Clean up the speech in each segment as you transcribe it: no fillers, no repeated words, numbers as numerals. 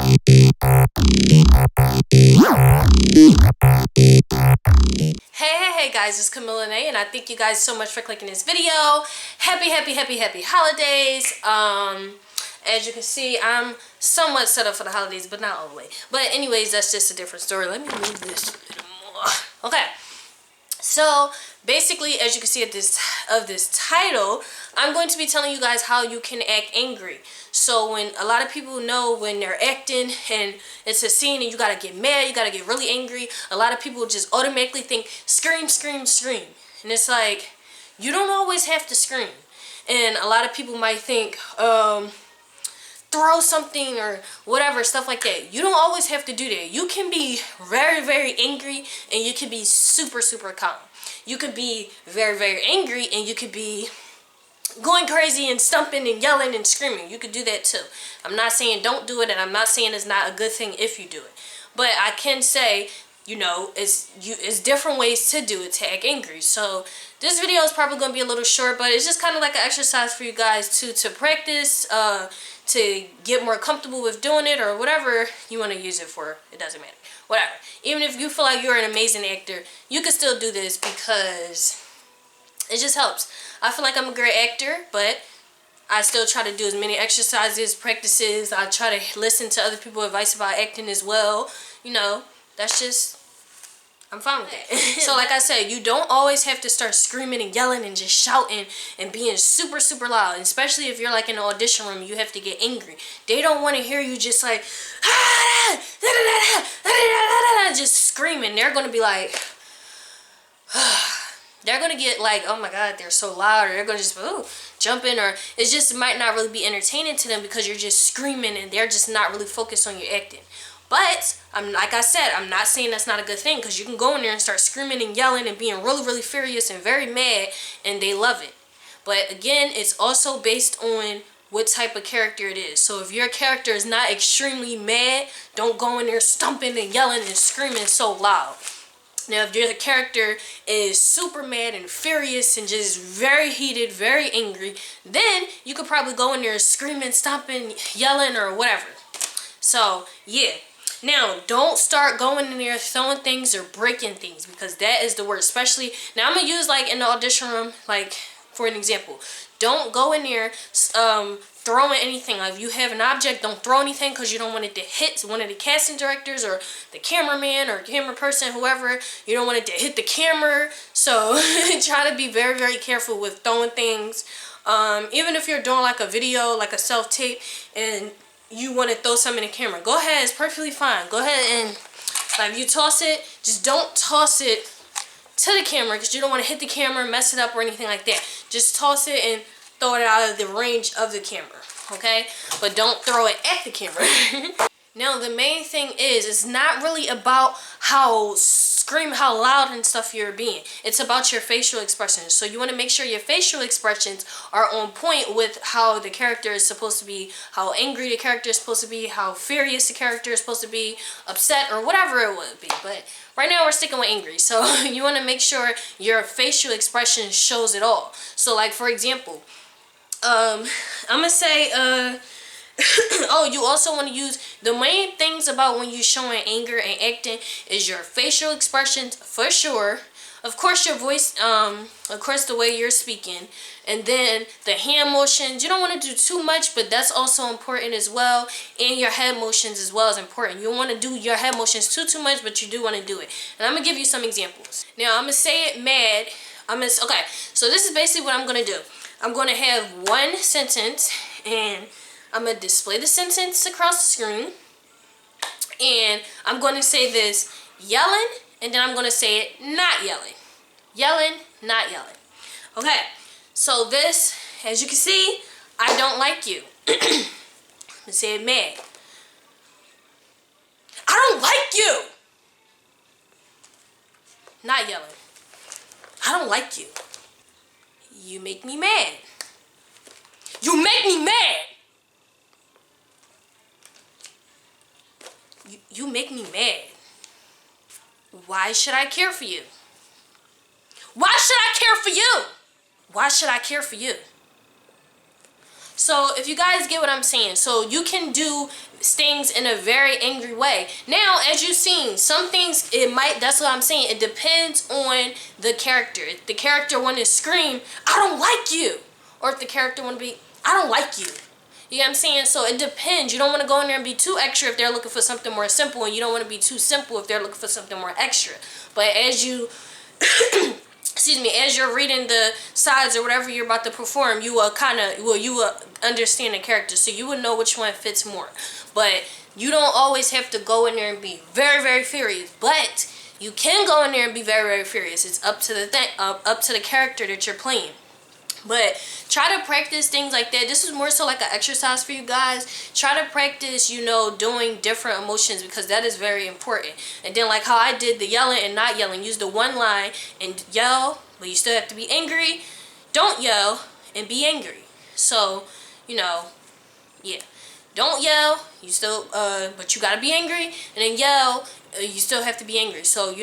Hey guys, it's Kamilla Lanae, and I thank you guys so much for clicking this video. Happy holidays. As you can see, I'm somewhat set up for the holidays, but not all the way. But anyways, that's just a different story. Let me move this a little more. Okay. So basically, as you can see at this title, I'm going to be telling you guys how you can act angry. So when a lot of people know when they're acting and it's a scene and you gotta get mad, you gotta get really angry, a lot of people just automatically think scream, scream, scream. And it's like, you don't always have to scream. And a lot of people might think, throw something or whatever, stuff like that. You don't always have to do that. You can be very angry and you can be super calm. You could be very angry and you could be going crazy and stumping and yelling and screaming. You could do that too. I'm not saying don't do it, and I'm not saying it's not a good thing if you do it. But I can say, you know, it's different ways to do it, to act angry. So this video is probably going to be a little short, but it's just kind of like an exercise for you guys to practice, to get more comfortable with doing it, or whatever you want to use it for. It doesn't matter. Whatever. Even if you feel like you're an amazing actor, you can still do this because it just helps. I feel like I'm a great actor, but I still try to do as many exercises, practices. I try to listen to other people's advice about acting as well. You know, that's just, I'm fine with that. So like I said, you don't always have to start screaming and yelling and just shouting and being super loud. Especially if you're like in an audition room, you have to get angry. They don't want to hear you just like, just screaming. They're going to be like, they're going to get like, oh my god, they're so loud, or they're going to just jump in, or it just might not really be entertaining to them because you're just screaming and they're just not really focused on your acting. But like I said, I'm not saying that's not a good thing, because you can go in there and start screaming and yelling and being really furious and very mad, and they love it. But again, it's also based on what type of character it is. So if your character is not extremely mad, don't go in there stumping and yelling and screaming so loud. Now, if your character is super mad and furious and just very heated, very angry, then you could probably go in there screaming, stomping, yelling, or whatever. So, yeah. Now, don't start going in there throwing things or breaking things, because that is the worst. Especially, now I'm going to use like in the audition room, like for an example. Don't go in there throwing anything. Like if you have an object, don't throw anything, because you don't want it to hit one of the casting directors or the cameraman or camera person, whoever. You don't want it to hit the camera. So try to be very careful with throwing things. Even if you're doing like a video, like a self-tape, and you want to throw something in the camera, go ahead. It's perfectly fine. Go ahead and, like, if you toss it, just don't toss it to the camera, because you don't want to hit the camera, mess it up, or anything like that. Just toss it and throw it out of the range of the camera, okay? But don't throw it at the camera. Now, the main thing is, it's not really about how loud and stuff you're being. It's about your facial expressions. So you want to make sure your facial expressions are on point with how the character is supposed to be, how angry the character is supposed to be, how furious the character is supposed to be, upset, or whatever it would be. But right now we're sticking with angry. So you want to make sure your facial expression shows it all. So like, for example, I'm gonna say oh, you also want to use the main things about when you're showing anger and acting is your facial expressions, for sure. Of course, your voice, of course, the way you're speaking, and then the hand motions. You don't want to do too much, but that's also important as well. And your head motions as well is important. You don't want to do your head motions too much, but you do want to do it. And I'm gonna give you some examples. Now, I'm gonna say it mad. Okay. So this is basically what I'm gonna do. I'm gonna have one sentence, and I'm going to display the sentence across the screen, and I'm going to say this yelling, and then I'm going to say it not yelling. Yelling, not yelling. Okay, so this, as you can see, I don't like you. I'm going to say it mad. I don't like you. Not yelling. I don't like you. You make me mad. You make me mad. You make me mad. Why should I care for you? Why should I care for you? Why should I care for you? So if you guys get what I'm saying, so you can do things in a very angry way. Now, as you've seen, some things that's what I'm saying, it depends on the character. If the character want to scream, I don't like you, or if the character want to be, I don't like you. You know what I'm saying? So it depends. You don't want to go in there and be too extra if they're looking for something more simple, and you don't want to be too simple if they're looking for something more extra. But as you excuse me, as you're reading the sides or whatever you're about to perform, you will understand the character, so you will know which one fits more. But you don't always have to go in there and be very, very furious. But you can go in there and be very, very furious. It's up to the character that you're playing. But try to practice things like that. This is more so like an exercise for you guys. Try to practice, doing different emotions, because that is very important. And then like how I did the yelling and not yelling. Use the one line and yell, but you still have to be angry. Don't yell and be angry. So, yeah. Don't yell, but you gotta be angry, and then yell, you still have to be angry. So,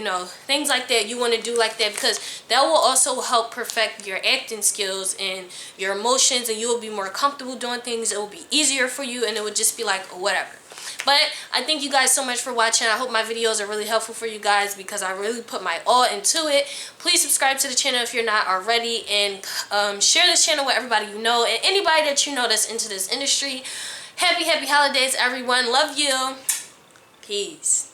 things like that you want to do like that, because that will also help perfect your acting skills and your emotions, and you will be more comfortable doing things. It will be easier for you, and it would just be like whatever. But I thank you guys so much for watching. I hope my videos are really helpful for you guys, because I really put my all into it. Please subscribe to the channel if you're not already, and share this channel with everybody you know and anybody that you know that's into this industry. Happy holidays, everyone. Love you. Peace.